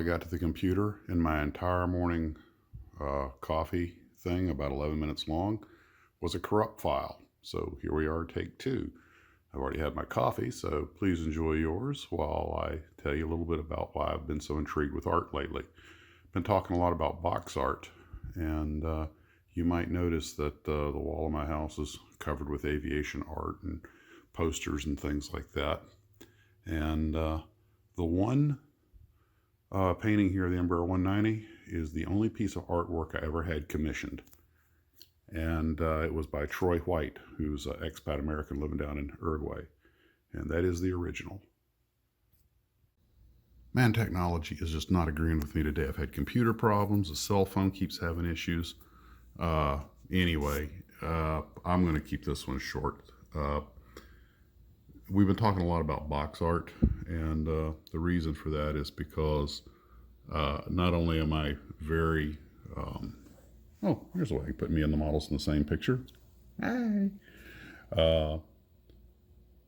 I got to the computer, and my entire morning coffee thing, about 11 minutes long, was a corrupt file. So here we are, take two. I've already had my coffee, so please enjoy yours while I tell you a little bit about why I've been so intrigued with art lately. Been talking a lot about box art, and you might notice that the wall of my house is covered with aviation art and posters and things like that. And the one painting here, the Embraer 190, is the only piece of artwork I ever had commissioned. And it was by Troy White, who's an expat American living down in Uruguay. And that is the original. Man, technology is just not agreeing with me today. I've had computer problems. The cell phone keeps having issues. Anyway, I'm going to keep this one short. We've been talking a lot about box art, and the reason for that is because not only am I very oh, here's a way of putting me and the models in the same picture. Hi. Oh,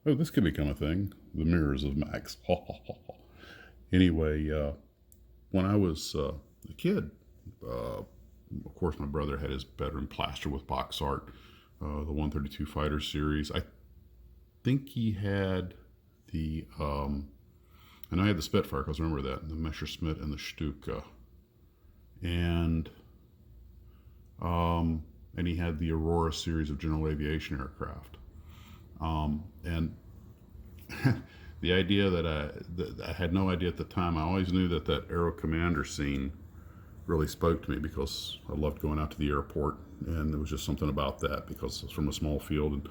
this could become a thing. The mirrors of Max. Anyway, when I was a kid, of course, my brother had his bedroom plastered with box art, the 132 Fighter series. I think he had the, and I had the Spitfire, because I remember that, and the Messerschmitt and the Stuka. And he had the Aurora series of general aviation aircraft. And the idea that I had no idea at the time, I always knew that Aero Commander scene really spoke to me, because I loved going out to the airport, and there was just something about that, because it's from a small field. And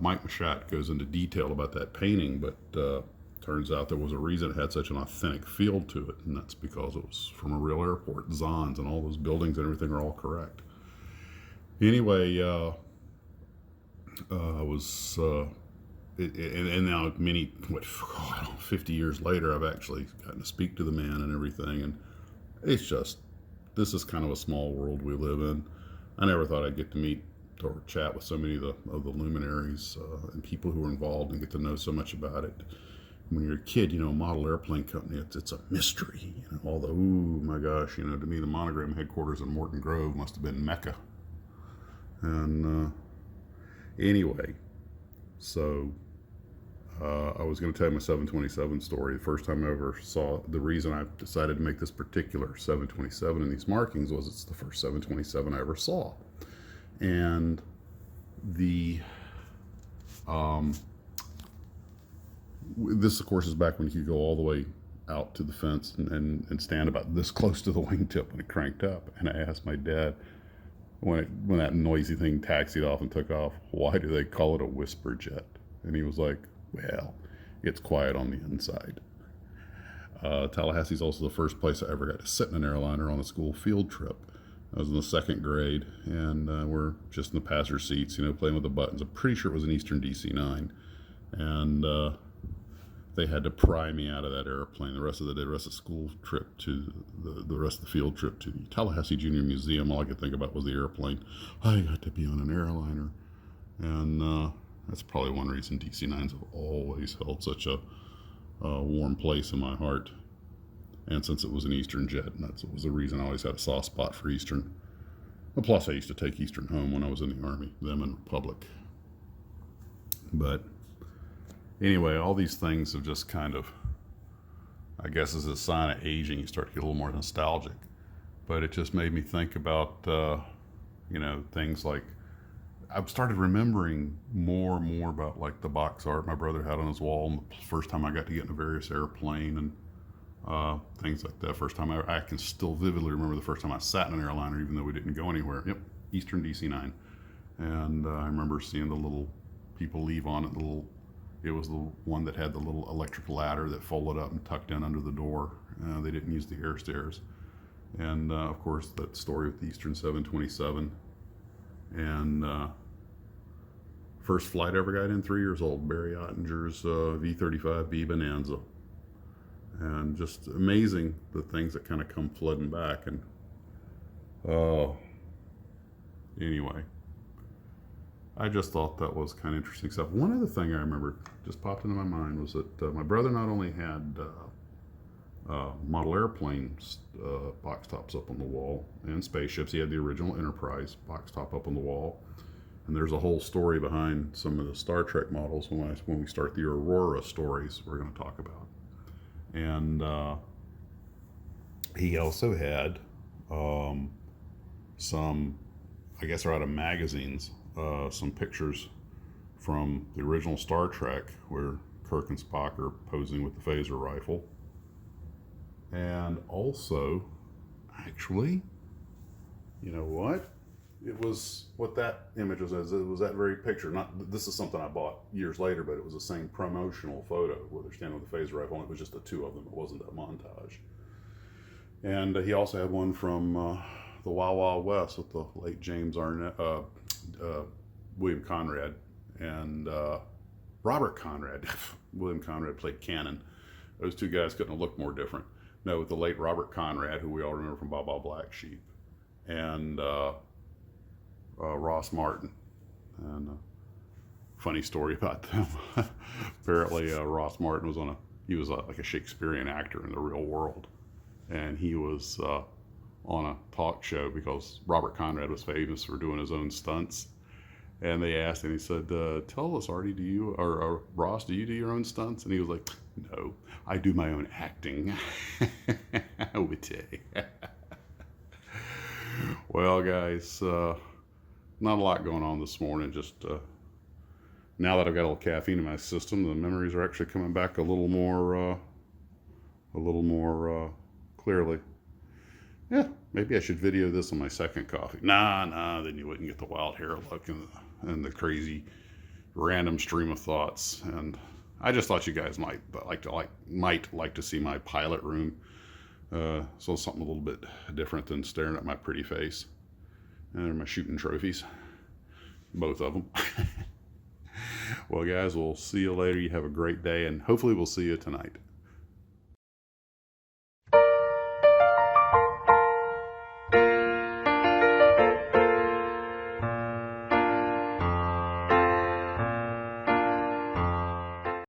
Mike Machat goes into detail about that painting, but turns out there was a reason it had such an authentic feel to it, and that's because it was from a real airport. Zons and all those buildings and everything are all correct. Anyway, I was, and now 50 years later, I've actually gotten to speak to the man and everything, and it's just, this is kind of a small world we live in. I never thought I'd get to meet or chat with so many of the luminaries and people who are involved, and get to know so much about it. When you're a kid, a model airplane company, it's a mystery, although, ooh, my gosh, to me, the Monogram headquarters in Morton Grove must have been Mecca. And anyway, so I was going to tell you my 727 story. The first time I ever saw, the reason I decided to make this particular 727 in these markings was it's the first 727 I ever saw. And the this, of course, is back when you could go all the way out to the fence and stand about this close to the wingtip when it cranked up. And I asked my dad, when that noisy thing taxied off and took off, why do they call it a whisper jet? And he was like, well, it's quiet on the inside. Tallahassee's also the first place I ever got to sit in an airliner on a school field trip. I was in the second grade, and we're just in the passenger seats, playing with the buttons. I'm pretty sure it was an Eastern DC-9. And they had to pry me out of that airplane the rest of the day, the rest of the school trip to the rest of the field trip to the Tallahassee Junior Museum. All I could think about was the airplane. I got to be on an airliner. And that's probably one reason DC-9s have always held such a warm place in my heart. And since it was an Eastern jet, and that was the reason I always had a soft spot for Eastern. Well, plus, I used to take Eastern home when I was in the Army, them and Republic. But anyway, all these things have just kind of, I guess, as a sign of aging, you start to get a little more nostalgic. But it just made me think about, things like, I've started remembering more and more about, like, the box art my brother had on his wall, and the first time I got to get in a various airplane and things like that. First time I can still vividly remember the first time I sat in an airliner, even though we didn't go anywhere. Yep, Eastern DC-9. And I remember seeing the little people leave on it, it was the one that had the little electric ladder that folded up and tucked in under the door. They didn't use the air stairs. And of course, that story with the Eastern 727. And first flight I ever got in, 3 years old, Barry Ottinger's V-35B Bonanza. And just amazing, the things that kind of come flooding back. And anyway, I just thought that was kind of interesting stuff. One other thing I remember just popped into my mind was that my brother not only had model airplanes box tops up on the wall, and spaceships. He had the original Enterprise box top up on the wall. And there's a whole story behind some of the Star Trek models when we start the Aurora stories we're going to talk about. And he also had some, I guess they're out of magazines, some pictures from the original Star Trek where Kirk and Spock are posing with the phaser rifle. And also, actually, you know what? It was what that image was. It was that very picture. Not this is something I bought years later, but it was the same promotional photo where they're standing with the phaser rifle, and it was just the two of them. It wasn't a montage. And he also had one from the Wild Wild West with the late James Arnett, William Conrad, and Robert Conrad. William Conrad played Cannon. Those two guys couldn't have looked more different. No, with the late Robert Conrad, who we all remember from Baa Baa Black Sheep, and Ross Martin. And funny story about them. Apparently, Ross Martin was he was like a Shakespearean actor in the real world, and he was on a talk show because Robert Conrad was famous for doing his own stunts. And they asked him, he said, "Tell us, Artie, do you or Ross, do you do your own stunts?" And he was like, "No, I do my own acting." I would say. Well, guys, not a lot going on this morning. Just now that I've got a little caffeine in my system, the memories are actually coming back a little more clearly. Yeah, maybe I should video this on my second coffee. Nah, then you wouldn't get the wild hair look and the crazy random stream of thoughts. And I just thought you guys might like to see my pilot room. So something a little bit different than staring at my pretty face. And my shooting trophies. Both of them. Well, guys, we'll see you later. You have a great day, and hopefully we'll see you tonight.